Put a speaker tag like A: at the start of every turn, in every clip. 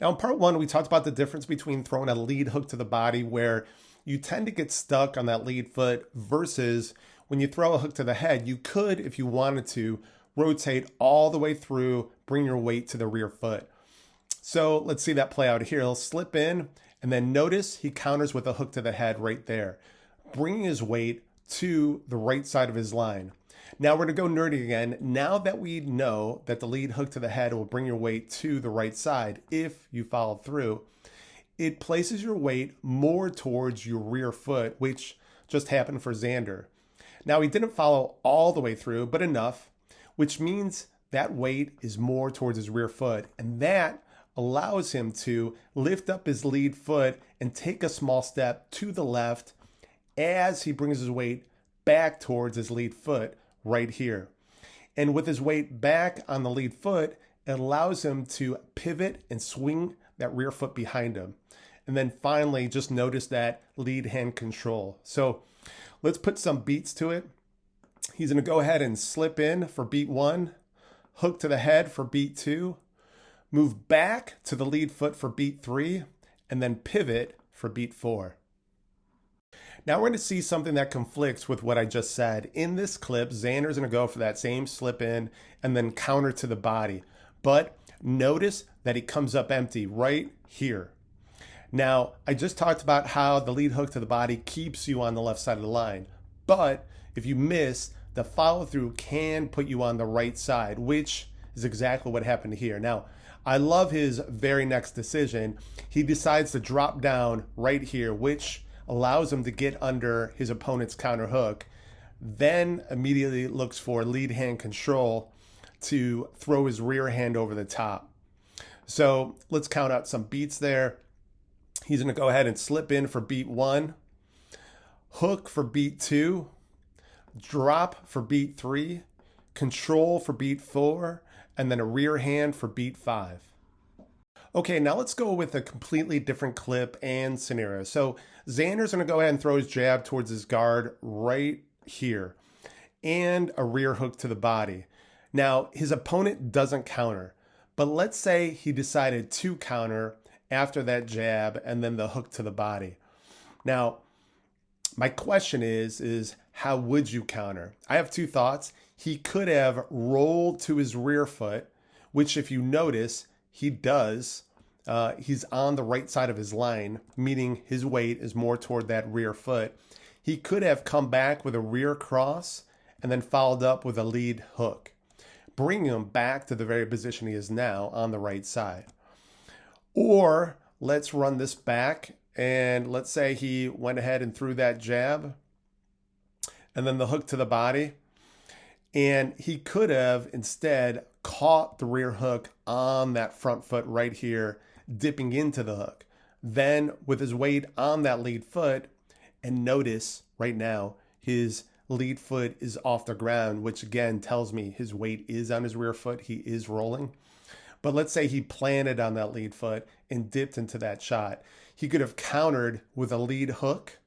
A: Now, in part one, we talked about the difference between throwing a lead hook to the body where you tend to get stuck on that lead foot versus when you throw a hook to the head, you could, if you wanted to, rotate all the way through, bring your weight to the rear foot. So let's see that play out here. He'll slip in and then notice he counters with a hook to the head right there, bringing his weight to the right side of his line. Now we're going to go nerdy again. Now that we know that the lead hook to the head will bring your weight to the right side if you follow through, it places your weight more towards your rear foot, which just happened for Xander. Now he didn't follow all the way through, but enough, which means that weight is more towards his rear foot, and that allows him to lift up his lead foot and take a small step to the left as he brings his weight back towards his lead foot right here. And with his weight back on the lead foot, it allows him to pivot and swing that rear foot behind him. And then finally, just notice that lead hand control. So let's put some beats to it. He's going to go ahead and slip in for beat 1, hook to the head for beat 2, move back to the lead foot for beat 3, and then pivot for beat 4. Now we're going to see something that conflicts with what I just said. In this clip, Xander's going to go for that same slip in and then counter to the body. But notice that he comes up empty right here. Now, I just talked about how the lead hook to the body keeps you on the left side of the line. But if you miss, the follow through can put you on the right side, which is exactly what happened here. Now, I love his very next decision. He decides to drop down right here, which allows him to get under his opponent's counter hook, then immediately looks for lead hand control to throw his rear hand over the top. So let's count out some beats there. He's going to go ahead and slip in for beat 1, hook for beat 2, drop for beat 3, control for beat 4, and then a rear hand for beat 5. Okay, now let's go with a completely different clip and scenario. So Xander's going to go ahead and throw his jab towards his guard right here and a rear hook to the body. Now, his opponent doesn't counter, but let's say he decided to counter after that jab and then the hook to the body. Now, my question is how would you counter? I have two thoughts. He could have rolled to his rear foot, which if you notice, he does. He's on the right side of his line, meaning his weight is more toward that rear foot. He could have come back with a rear cross and then followed up with a lead hook, bringing him back to the very position he is now on the right side. Or let's run this back, and let's say he went ahead and threw that jab and then the hook to the body, and he could have instead caught the rear hook on that front foot right here, dipping into the hook. Then with his weight on that lead foot, and notice right now his lead foot is off the ground, which again tells me his weight is on his rear foot. He is rolling. But let's say he planted on that lead foot and dipped into that shot. He could have countered with a lead hook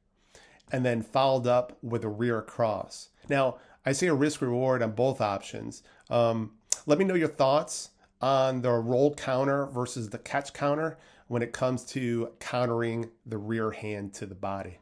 A: and then followed up with a rear cross. Now, I see a risk reward on both options. Let me know your thoughts on the roll counter versus the catch counter when it comes to countering the rear hand to the body.